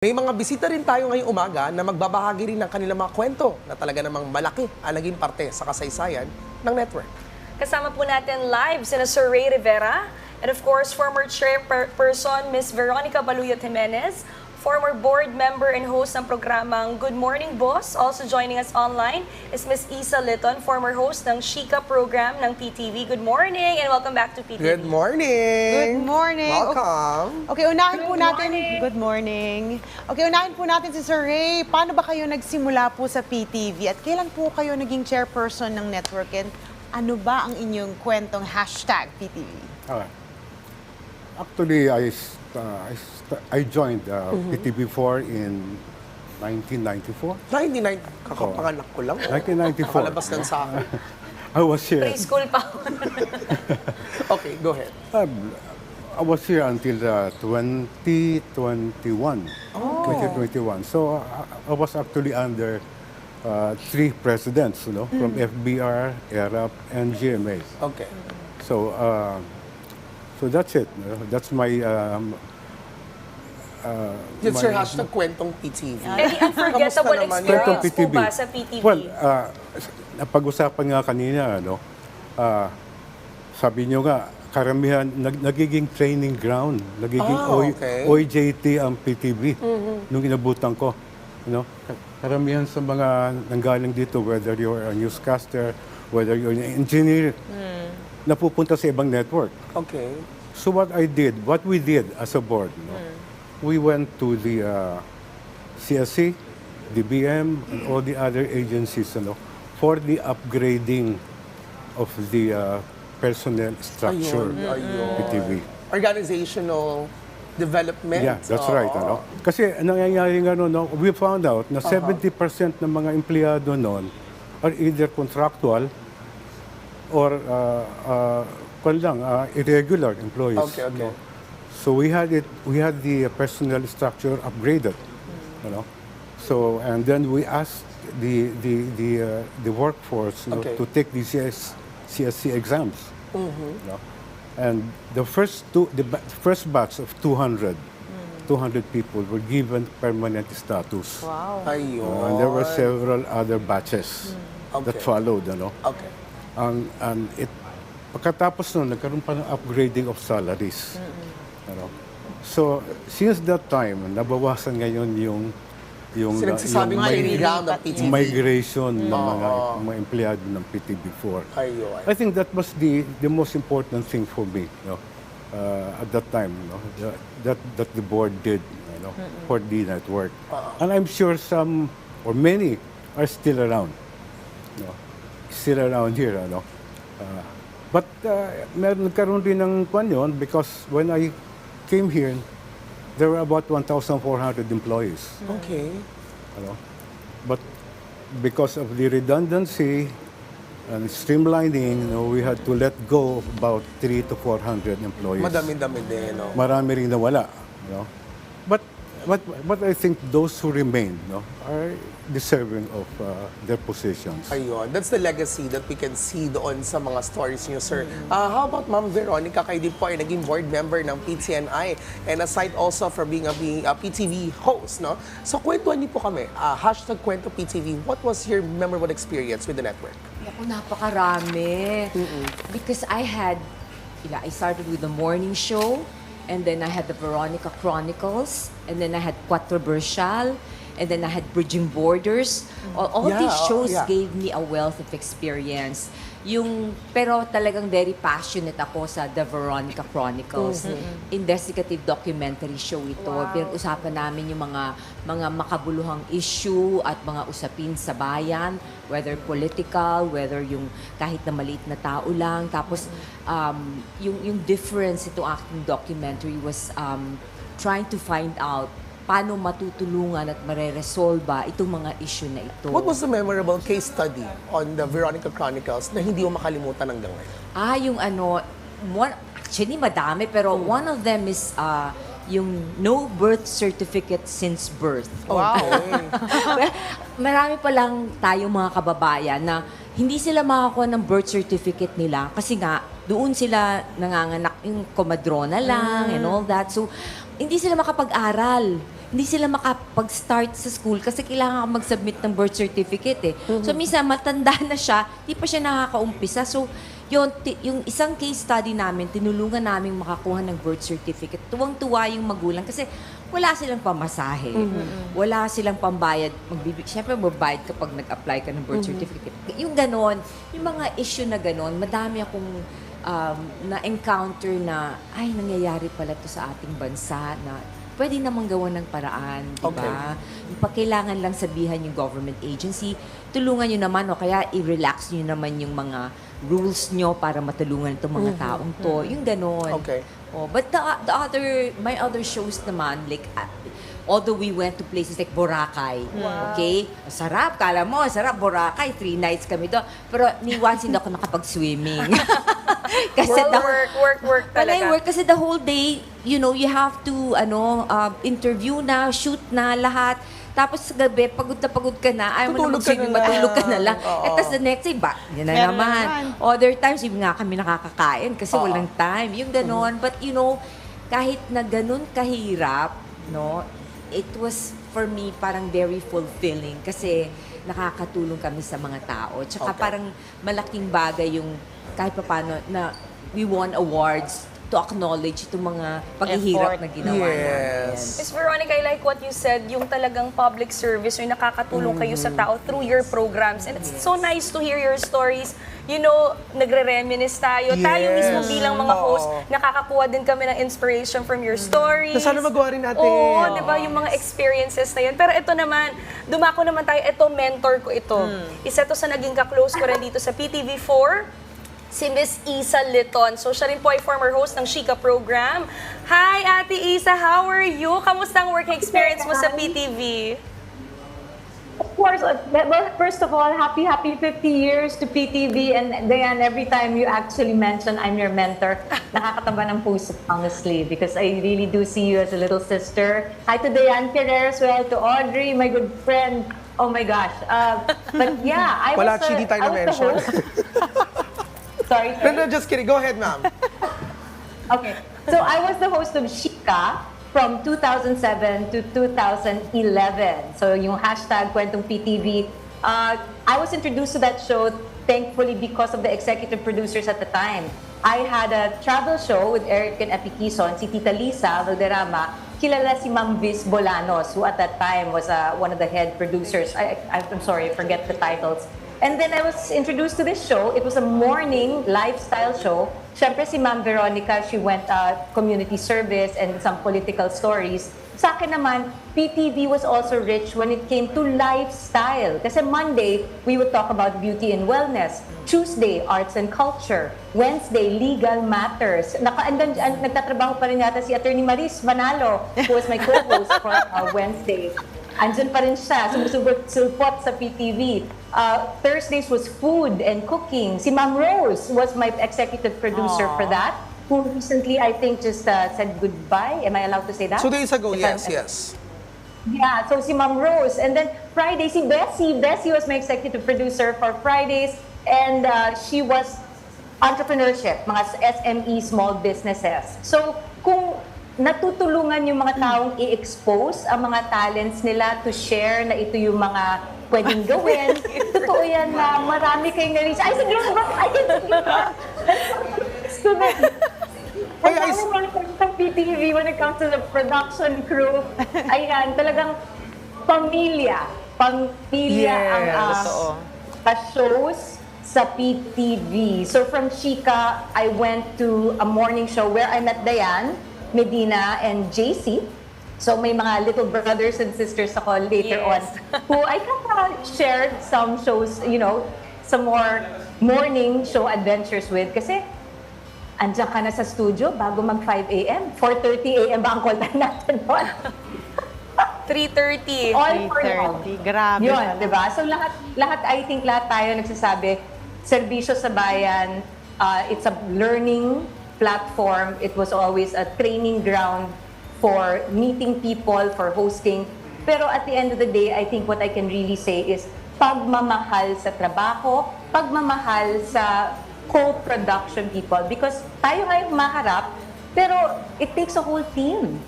May mga bisita rin tayo ngayong umaga na magbabahagi rin ng kanilang mga kwento na talaga namang malaki ang naging parte sa kasaysayan ng network. Kasama po natin live sina Sir Rey Rivera and of course former chairperson Miss Veronica Baluyot-Jimenez, former board member and host ng programang Good Morning Boss. Also joining us online is Miss Issa Litton, former host ng Chika program ng PTV. Good morning and welcome back to PTV. Good morning! Good morning. Welcome! Okay, unahin po Good natin. morning. Good morning. Okay, unahin po natin si Sir Rey. Paano ba kayo nagsimula po sa PTV at kailan po kayo naging chairperson ng network and ano ba ang inyong kwentong hashtag PTV? Actually, I joined PTV4 in 1994. 99, kakapanganak ko lang. 1994. Nakalabas lang sa akin. I was here. Preschool pa. Okay, go ahead. I was here until 2021. 2021. So I was actually under three presidents, from FBR, ERAP, and GMA. Okay. So that's it. That's my It's your hashtag kwentong PTV. Any unforgettable Kamusta naman experience yan? po ba sa PTV? Well, napag-usapan nga kanina, sabi nyo nga, karamihan, nagiging training ground, nagiging okay. OJT ang PTV nung inabutan ko. Karamihan sa mga nanggaling dito, whether you're a newscaster, whether you're an engineer, napupunta sa ibang network. Okay. So what we did as a board, we went to the CSC, DBM, and all the other agencies, for the upgrading of the personnel structure, Ayun. PTV. Organizational development. Yeah, that's right. Kasi nangyayari nga we found out na 70% ng mga empleyado noon are either contractual or irregular employees. Okay. So we had the personnel structure upgraded, So and then we asked the workforce to take the CSC exams. And the first batch of 200 people were given permanent status. Wow. Ayun. And there were several other batches that followed, Okay. And pagkatapos nun, nagkaroon pa ng upgrading of salaries. So, since that time, nabawasan ngayon yung Sinagsasabing training ground ng PTV. migration ng mga empleyado ng PTV4. Ayun. I think that was the most important thing for me, at that time, that the board did, for the network. And I'm sure some or many are still around, still around here, But nagkaroon din ng yun because when I came here, there were about 1,400 employees. Okay. But because of the redundancy and streamlining, we had to let go of about 300 to 400 employees. Madami-dami din, Marami ring nawala. But I think those who remain are deserving of their positions. Ayun. That's the legacy that we can see doon sa mga stories niyo, sir. How about Ma'am Veronica? Kayo din po ay naging board member ng PTNI and aside also from being a PTV host, So, kwentuhan niyo po kami. Hashtag kwento PTV. What was your memorable experience with the network? Naku, napakarami. Because I started with the morning show, and then I had the Veronica Chronicles, and then I had Controversial, and then I had Bridging Borders. All these shows gave me a wealth of experience. Pero talagang very passionate ako sa The Veronica Chronicles. Investigative documentary show ito. Pinag-usapan namin yung mga makabuluhang issue at mga usapin sa bayan, whether political, whether yung kahit na maliit na tao lang. Tapos yung difference itong aking documentary was trying to find out paano matutulungan at mareresolba itong mga issue na ito. What was the memorable case study on the Veronica Chronicles na hindi mo makalimutan hanggang ngayon? Actually madami, pero one of them is yung no birth certificate since birth. Wow. Marami pa lang tayong mga kababayan na hindi sila makakuha ng birth certificate nila kasi nga doon sila nanganganak yung komadrona lang and all that. So, hindi sila makapag-aral. hindi sila makapag-start sa school kasi kailangan ka mag-submit ng birth certificate eh. So minsan matanda na siya, di pa siya nakakaumpisa. So yung isang case study namin, tinulungan namin makakuha ng birth certificate. Tuwang-tuwa yung magulang kasi wala silang pamasahe. Wala silang pambayad. Siyempre, mabayad kapag nag-apply ka ng birth certificate. Yung ganon, yung mga issue na ganon, madami akong na-encounter na, ay, nangyayari pala to sa ating bansa na pwede namang gawa ng paraan, di ba? Kailangan lang sabihan yung government agency, tulungan nyo naman o kaya i-relax nyo naman yung mga rules nyo para matulungan itong mga taong to. Yung ganon. Okay. Oh, but my other shows naman, like, although we went to places like Boracay, okay? Sarap, kala mo, sarap, Boracay, 3 nights kami doon. Pero ni once hindi ako nakapag-swimming. Kasi Work When I talaga. work, kasi the whole day, you know, you have to, interview na, shoot na, lahat. Tapos sa gabi, pagod ka na, ayaw mo na Tutulog ka mag-swimming, na lang. matulog ka na lang. Oo. At tapos the next day, yan na Meron naman. naman. Other times, hindi nga kami nakakakain kasi walang time. Yung ganon. But you know, kahit na ganon kahirap, no, it was for me parang very fulfilling kasi nakakatulong kami sa mga tao. Tsaka parang malaking bagay yung kahit paano na we won awards to acknowledge itong mga paghihirap na ginawa namin. Miss Veronica, I like what you said, yung talagang public service, yung nakakatulong kayo sa tao through your programs. And it's so nice to hear your stories. You know, nagre-reminisce tayo. Tayo mismo bilang mga host, nakakakuha din kami ng inspiration from your stories. Na sana magawa rin natin. Oo, di ba? Yung mga experiences na yun. Pero ito naman, dumako naman tayo, ito, mentor ko ito. Isa to sa naging ka-close ko rin dito sa PTV4. Si Miss Issa Litton. So, siya rin po ay former host ng Chika program. Hi, Ate Issa, how are you? Kamusta ang working experience mo sa PTV? Of course, well, first of all, happy 50 years to PTV. And Diane, every time you actually mention I'm your mentor, nakakataba ng puso, honestly, because I really do see you as a little sister. Hi to Diane Ferrer as well, to Audrey, my good friend. Oh my gosh. But yeah, Wala chidi tayo na mention. Sorry. No, just kidding. Go ahead, ma'am. Okay. So I was the host of Chika from 2007 to 2011. So yung hashtag Kwentong PTV. I was introduced to that show thankfully because of the executive producers at the time. I had a travel show with Eric and Epi Quizon, si Tita Lisa Valderrama, kilala si Ma'am Viz Bolanos, who at that time was one of the head producers. I'm sorry, I forget the titles. And then I was introduced to this show. It was a morning lifestyle show. Siyempre si Ma'am Veronica, she went community service and some political stories. Sa akin naman, PTV was also rich when it came to lifestyle. Kasi Monday, we would talk about beauty and wellness. Tuesday, arts and culture. Wednesday, legal matters. Nagtatrabaho pa rin yata si Attorney Maris Manalo, who was my co-host for Wednesday. Andyan pa rin siya, sumusupot sa PTV. Thursdays was food and cooking. Si Ma'am Rose was my executive producer for that, who recently, I think, just said goodbye. Am I allowed to say that? 2 days ago, If yes. Yeah, so si Ma'am Rose. And then Friday, si Bessie. Bessie was my executive producer for Fridays. And she was entrepreneurship, mga SME, small businesses. So kung natutulungan yung mga taong i-expose ang mga talents nila to share na ito yung mga pwedeng gawin. Totoo yan na marami kayong narinig. Ay, sige, I can see Ay, Ang dami mga ng PTV when it comes to the production crew. Ayan, talagang pamilya. Pamilya ang shows sa PTV. So from Chika, I went to a morning show where I met Diane, Medina, and JC. So may mga little brothers and sisters ako later on who I kind of shared some shows, you know, some more morning show adventures with. Kasi andyan ka na sa studio bago mag 5 a.m. 4:30 a.m. ba ang call time natin doon? 3:30. All for now. 3:30. Grabe. Yun, di ba? So lahat, I think lahat tayo nagsasabi, serbisyo sa bayan, it's a learning platform. It was always a training ground for meeting people, for hosting. Pero at the end of the day, I think what I can really say is pagmamahal sa trabaho, pagmamahal sa co-production people. Because tayo ngayon maharap, pero it takes a whole team.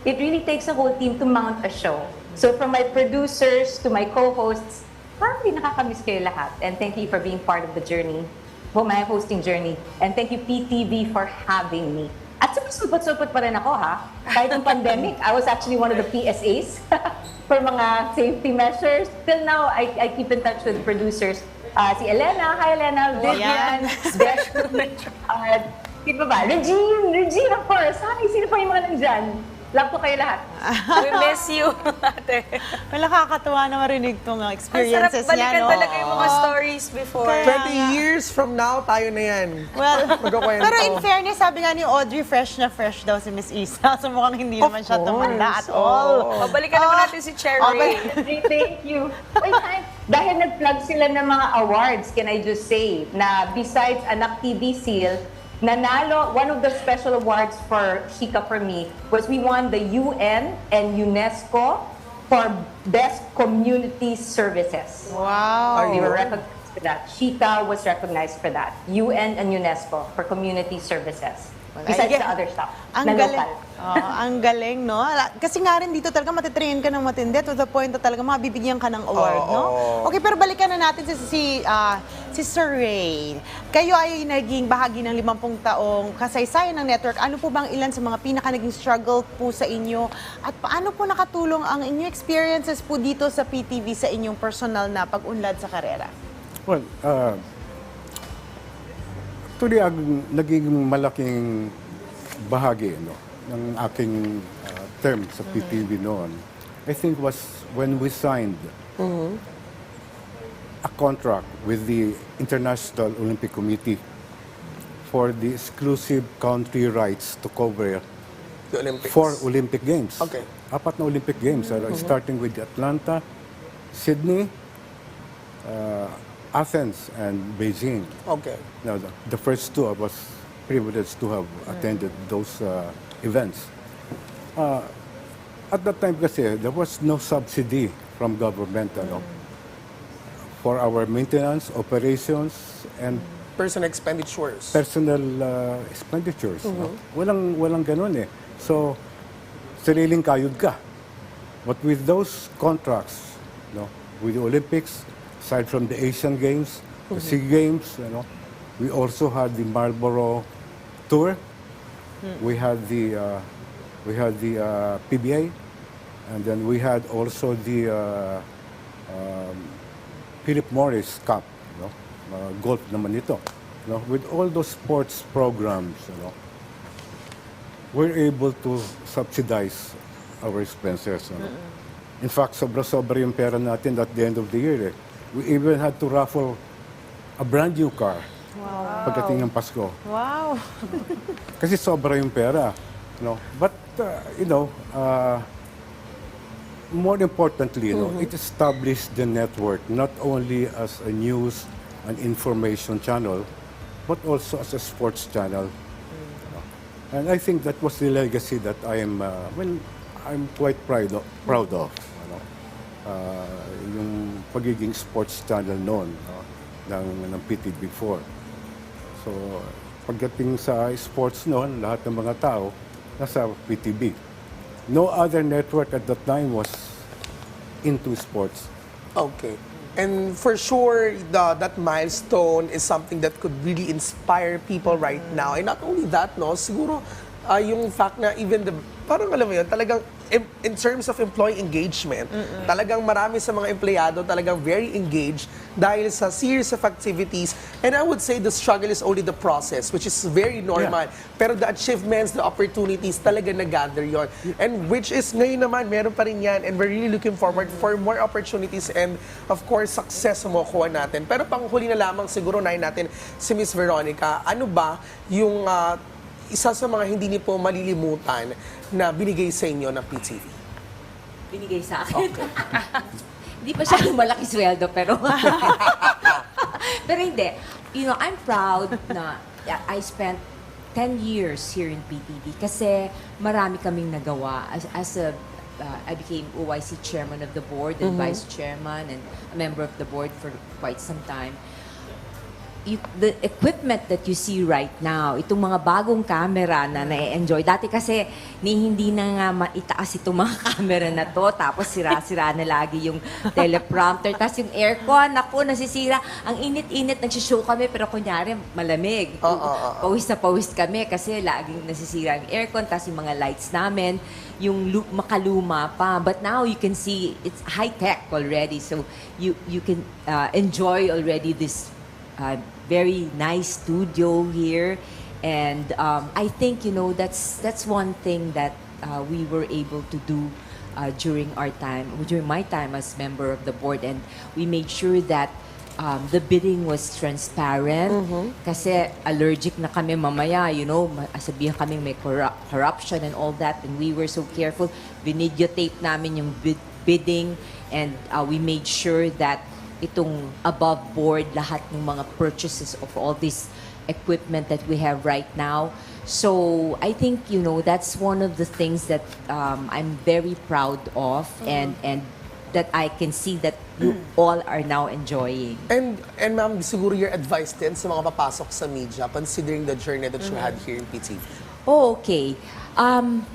it really takes a whole team to mount a show. So from my producers to my co-hosts, parang nakakamiss kayo lahat. And thank you for being part of the journey, my hosting journey. And thank you, PTV, for having me. At supot-supot pa rin ako, ha? Kahit yung pandemic, I was actually one of the PSAs for mga safety measures. Till now, I keep in touch with producers. Si Elena, hi Elena, Vivian, Besh, sino ba? Regine, of course. Hi, sino pa yung mga nandyan? Love ko kayo lahat. We miss you, ate. Well, nakakatuwa na marinig itong Ang sarap experiences niya, balikan no? talaga yung mga stories before. Kaya- 20 years from now, tayo na yan. Well, Magkukwento. pero in fairness, sabi nga ni Audrey, fresh na fresh daw si Miss Issa. So mukhang hindi naman siya tumanda at all. Pabalikan naman natin si Chair Rey. Thank you. Wait, dahil nag-plug sila ng mga awards, can I just say, na besides Anak TV Seal, nanalo, one of the special awards for Chika for me was we won the UN and UNESCO for Best Community Services. Wow. We were recognized for that. Chika was recognized for that. UN and UNESCO for community services. Besides the other stuff. Ang na galing. local. Ang galing, no? Kasi nga rin dito talaga matitrain ka ng matindi to the point na talaga mabibigyan ka ng award, no? Okay, pero balikan na natin si Sir Rey. Kayo ay naging bahagi ng 50 taong kasaysayan ng network. Ano po bang ilan sa mga pinaka naging struggle po sa inyo? At paano po nakatulong ang inyong experiences po dito sa PTV sa inyong personal na pag-unlad sa karera? Well, actually, ang naging malaking bahagi ng aking term sa PTV noon, I think was when we signed a contract with the International Olympic Committee for the exclusive country rights to cover The Olympics. 4 Olympic Games. Okay. 4 na Olympic Games, starting with Atlanta, Sydney, Athens, and Beijing. Okay. Now, the first 2, I was privileged to have attended those events. At that time kasi, there was no subsidy from government for our maintenance, operations, and Personal expenditures. personal expenditures. No? Walang ganun eh. So, sariling kayod ka. But with those contracts, with the Olympics, aside from the Asian Games, the SEA Games, we also had the Marlboro Tour. We had the PBA, and then we had also the Philip Morris Cup, golf naman ito. With all those sports programs, we're able to subsidize our expenses. In fact, sobra-sobra yung pera natin at the end of the year. We even had to raffle a brand new car pagdating ng Pasko. Wow. Kasi sobra yung pera. But, more importantly, it established the network not only as a news and information channel, but also as a sports channel. And I think that was the legacy that I'm quite proud of. Yung pagiging sports channel noon ng PTV4. So, pagdating sa sports noon, lahat ng mga tao nasa PTV. No other network at that time was into sports. Okay. And for sure, that milestone is something that could really inspire people right now. And not only that, siguro yung fact na even parang alam mo yun, talagang in terms of employee engagement, talagang marami sa mga empleyado talagang very engaged dahil sa series of activities. And I would say the struggle is only the process, which is very normal. Pero the achievements, the opportunities, talaga na-gather yon. And which is ngayon naman, meron pa rin yan. And we're really looking forward for more opportunities and of course, success sa makukuha natin. Pero panghuli na lamang siguro natin si Miss Veronica, ano ba yung isa sa mga hindi niyo po malilimutan na binigay sa inyo ng PTV? Binigay sa akin. Hindi pa siya malaki sweldo, pero... pero hindi. I'm proud na I spent 10 years here in PTV kasi marami kaming nagawa. I became OIC chairman of the board and vice chairman and a member of the board for quite some time. the equipment that you see right now, itong mga bagong camera na na-enjoy. Dati kasi hindi na nga maitaas itong mga camera na to, tapos sira-sira na lagi yung teleprompter, tapos yung aircon, ako, nasisira. Ang init-init, nagsishow kami, pero kunyari, malamig. Pawis na pawis kami kasi laging nasisira yung aircon, tapos yung mga lights namin, yung makaluma pa. But now you can see it's high-tech already, so you can enjoy already this very nice studio here, and I think that's one thing that we were able to do during my time as member of the board, and we made sure that the bidding was transparent. Kasi allergic na kami mamaya, sabihan kami may corruption and all that, and we were so careful. Videotape namin yung bidding, and we made sure that itong above board lahat ng mga purchases of all this equipment that we have right now. So I think that's one of the things that I'm very proud of, and that I can see that you all are now enjoying. And ma'am, siguro your advice din sa mga papasok sa media, considering the journey that you had here in PTV. Oh, okay.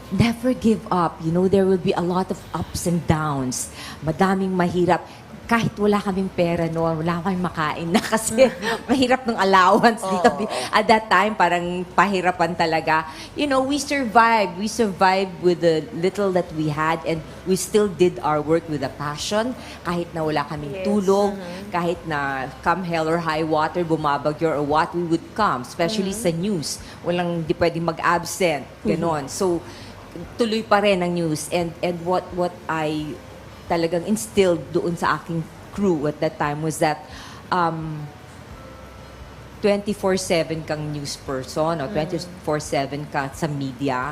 Never give up. There will be a lot of ups and downs. Madaming mahirap. Kahit wala kaming pera noon, wala kaming makain na kasi mahirap ng allowance dito. At that time, parang pahirapan talaga. We survived. We survived with the little that we had, and we still did our work with a passion. Kahit na wala kaming tulog, kahit na come hell or high water, bumabagyo or what, we would come. Especially sa news. Walang di pwedeng mag-absent. Ganon. So, tuloy pa rin ang news. And what I talagang instilled doon sa aking crew at that time was that 24/7 kang news person o 24/7 ka sa media.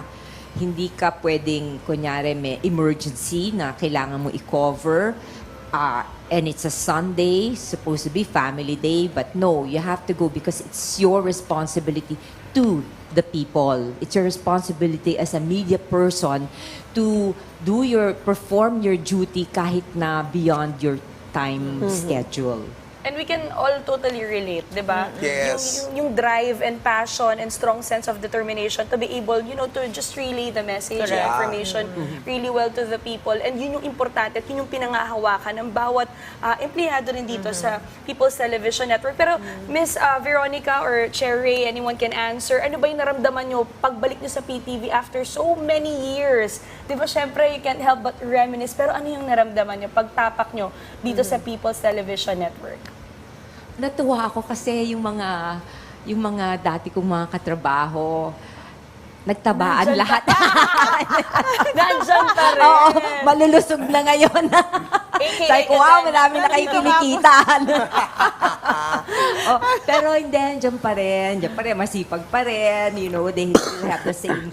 Hindi ka pwedeng, kunyari, may emergency na kailangan mo i-cover, and it's a Sunday, supposed to be family day, but no, you have to go because it's your responsibility to the people. It's your responsibility as a media person to perform your duty kahit na beyond your time schedule. And we can all totally relate, di ba? Yes. Yung drive and passion and strong sense of determination to be able, to just relay the message and information really well to the people. And yun yung importante at yun yung pinangahawakan ng bawat empleyado rin dito sa People's Television Network. Pero Miss Veronica or Chair Rey, anyone can answer, ano ba yung naramdaman nyo pagbalik nyo sa PTV after so many years? Di ba, syempre, you can't help but reminisce. Pero ano yung naramdaman nyo pagtapak nyo dito sa People's Television Network? Natuwa ako kasi yung mga dati kong mga katrabaho, nagtabaan lahat. Nandyan pa rin. Oo, malulusog na ngayon. Sabi ko, wow, marami na kayo kinikita. Pero hindi, dyan pa rin, masipag pa rin. They still have the same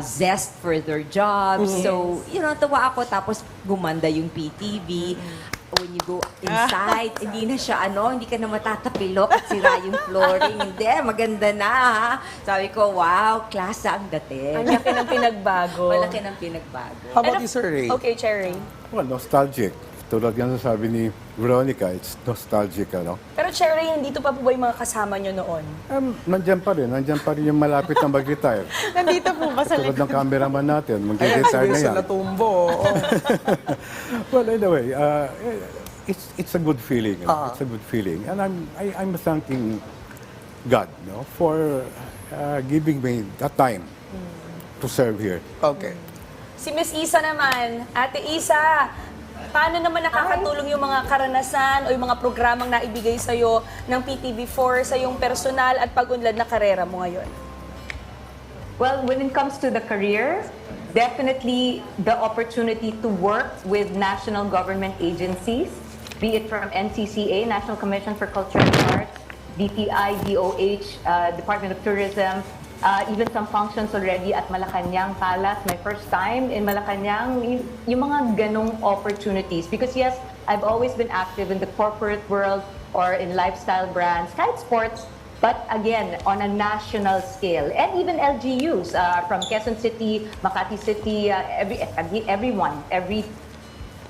zest for their jobs. So, tawa ako. Tapos gumanda yung PTV. When you go inside, hindi na siya hindi ka na matatapilok at sira yung flooring. Hindi, maganda na, ha? Sabi ko, wow, klasa ang dating. Ang laki ng pinagbago. Malaki ng pinagbago. How about you, Sir Rey? Okay, Chair Rey. Well, nostalgic. Tulad yan sabi ni Veronica, it's nostalgic, Pero Chair Rey, nandito pa po ba yung mga kasama nyo noon? Nandiyan pa rin yung malapit na mag-retire. Nandito po ba sa Tulad ng likod? cameraman natin, mag-retire na yan. Natumbo. Well, anyway, it's a good feeling. It's a good feeling, and I'm thanking God, for giving me that time to serve here. Okay. Si Miss Issa naman, Ate Issa, paano naman nakakatulong yung mga karanasan o yung mga programang naibigay sa'yo ng PTV4 sa yung personal at pag-unlad na karera mo ngayon? Well, when it comes to the career, definitely the opportunity to work with national government agencies, be it from NCCA, National Commission for Culture and Arts, DTI, DOH, Department of Tourism, even some functions already at Malacanang Palace, my first time in Malacanang, yung mga ganong opportunities. Because yes, I've always been active in the corporate world or in lifestyle brands, kahit sports, but again, on a national scale. And even LGUs from Quezon City, Makati City,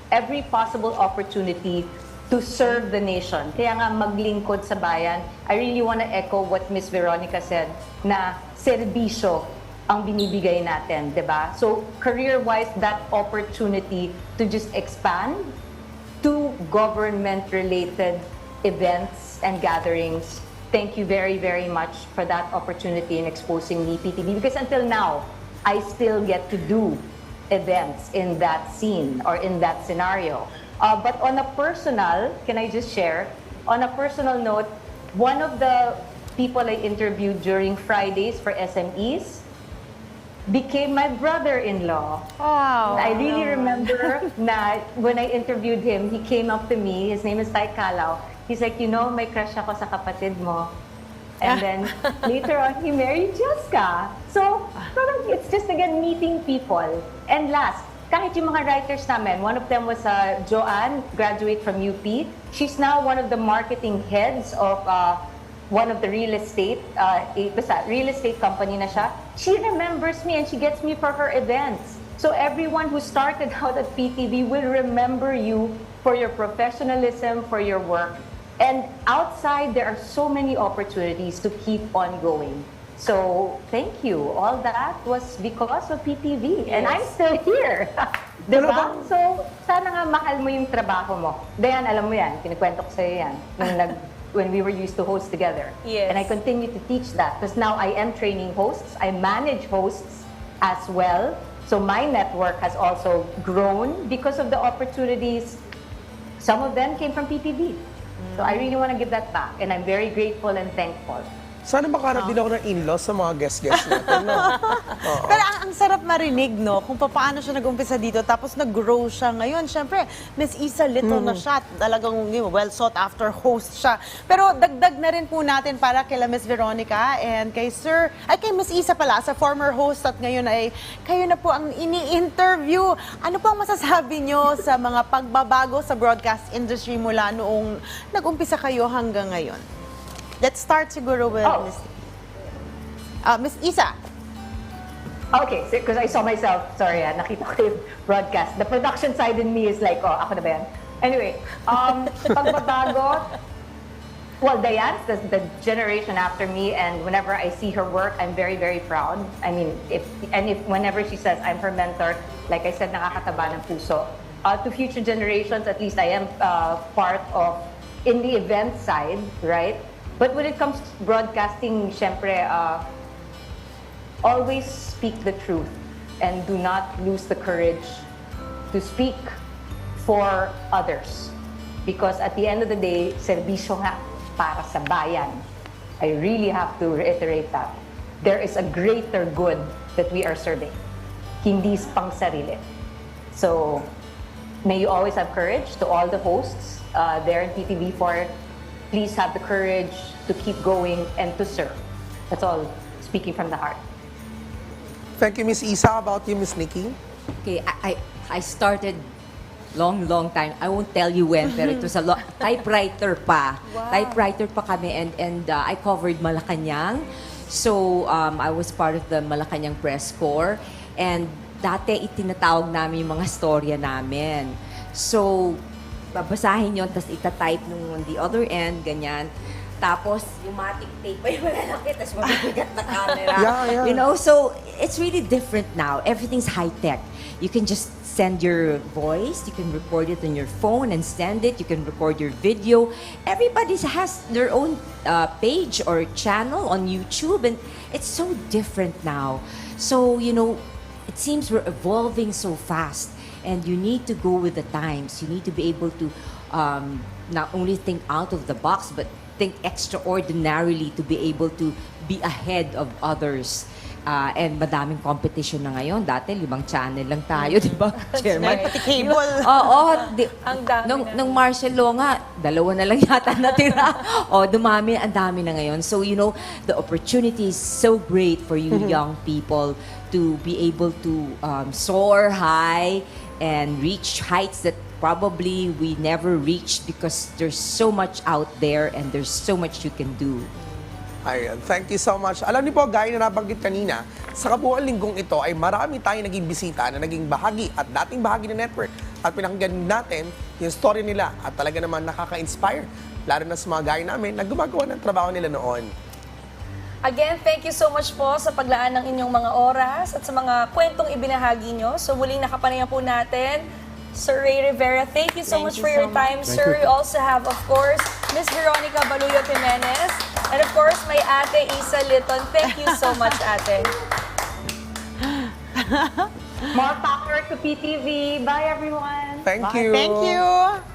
every possible opportunity to serve the nation. Kaya nga maglingkod sa bayan. I really want to echo what Miss Veronica said, na serbisyo ang binibigay natin, di ba? So, career-wise, that opportunity to just expand to government-related events and gatherings. Thank you very, very much for that opportunity in exposing me, PTV, because until now, I still get to do events in that scene or in that scenario. But on a personal, can I just share? On a personal note, one of the people I interviewed during Fridays for SMEs became my brother-in-law. Wow. I really remember na when I interviewed him, he came up to me, his name is Tai Calao. He's like, you know, may crush ako sa kapatid mo. And then later on, he married Jessica. So, parang it's just again meeting people. And last, kahit yung mga writers namin, one of them was Joanne, graduate from UP. She's now one of the marketing heads of one of the real estate company na siya. She remembers me and she gets me for her events. So everyone who started out at PTV will remember you for your professionalism, for your work. And outside, there are so many opportunities to keep on going. So, thank you. All that was because of PTV. And I'm still here. Diba? So, sana nga mahal mo yung trabaho mo. Dayan, alam mo yan. Kinikwento ko sa'yo yan. When we were used to host together. Yes. And I continue to teach that. Because now I am training hosts. I manage hosts as well. So, my network has also grown because of the opportunities. Some of them came from PTV. So I really want to give that back. And I'm very grateful and thankful. Sana makaharap din ako ng in-laws sa mga guest-guest natin, no? Oo. Pero ang sarap marinig, no, kung paano siya nag-umpisa dito, tapos nag-grow siya ngayon. Siyempre, Miss Issa Litton na siya, talagang well sought after host siya. Pero dagdag na rin po natin para kay Miss Veronica and kay kay Miss Issa pala, sa former host at ngayon ay kayo na po ang ini-interview. Ano po ang masasabi nyo sa mga pagbabago sa broadcast industry mula noong nag-umpisa kayo hanggang ngayon? Let's start siguro with Miss Issa. Okay, because I saw myself, sorry, nakita ko yung broadcast. The production side in me is like, oh, ako na ba yan? Anyway, pagbabago, well, Diane's the generation after me, and whenever I see her work, I'm very, very proud. I mean, whenever she says I'm her mentor, like I said, nakakataba ng puso. To future generations, at least I am part of, in the event side, right? But when it comes to broadcasting, syempre, always speak the truth and do not lose the courage to speak for others. Because at the end of the day, serbisyo nga para sa bayan. I really have to reiterate that. There is a greater good that we are serving. Hindi pang sarili. So, may you always have courage to all the hosts there in PTV4. Please have the courage to keep going and to serve. That's all, speaking from the heart. Thank you, Miss Issa. How about you, Miss Nikki? Okay, I started long time. I won't tell you when, pero it was a typewriter pa. Wow. Typewriter pa kami and I covered Malacanang. So, I was part of the Malacanang press corps. And dati itinatawag namin yung mga storya namin. So, babasahin yun, tapos itatype nung on the other end, ganyan. Tapos, yung matic tape pa yung malalaki, tapos mabibigat na camera. Yeah. You know, so it's really different now. Everything's high-tech. You can just send your voice, you can record it on your phone and send it, you can record your video. Everybody has their own page or channel on YouTube, and it's so different now. So, you know, it seems we're evolving so fast. And you need to go with the times. You need to be able to not only think out of the box, but think extraordinarily to be able to be ahead of others. And madaming competition na ngayon. Dati, 5 channel lang tayo, di ba, Chairman? Pati cable. Oo. Ang dami nung martial law nga, 2 na lang yata natira. Dumami, ang dami na ngayon. So, you know, the opportunity is so great for you young people to be able to soar high and reach heights that probably we never reached because there's so much out there and there's so much you can do. Ayan, thank you so much. Alam niyo po, gaya na nabanggit kanina, sa kabuuan linggong ito ay marami tayong naging bisita na naging bahagi at dating bahagi ng network at pinakinggan natin yung story nila at talaga naman nakaka-inspire, lalo na sa mga gaya namin na gumagawa ng trabaho nila noon. Again, thank you so much po sa paglaan ng inyong mga oras at sa mga kwentong ibinahagi nyo. So muling nakapanayan po natin, Sir Rey Rivera, thank you so Thank much you for your so much. time, sir. We also have, of course, Miss Veronica Baluyot-Jimenez, and of course, my ate, Issa Litton. Thank you so much, ate. More power to PTV. Bye, everyone. Thank Bye. you. Thank you.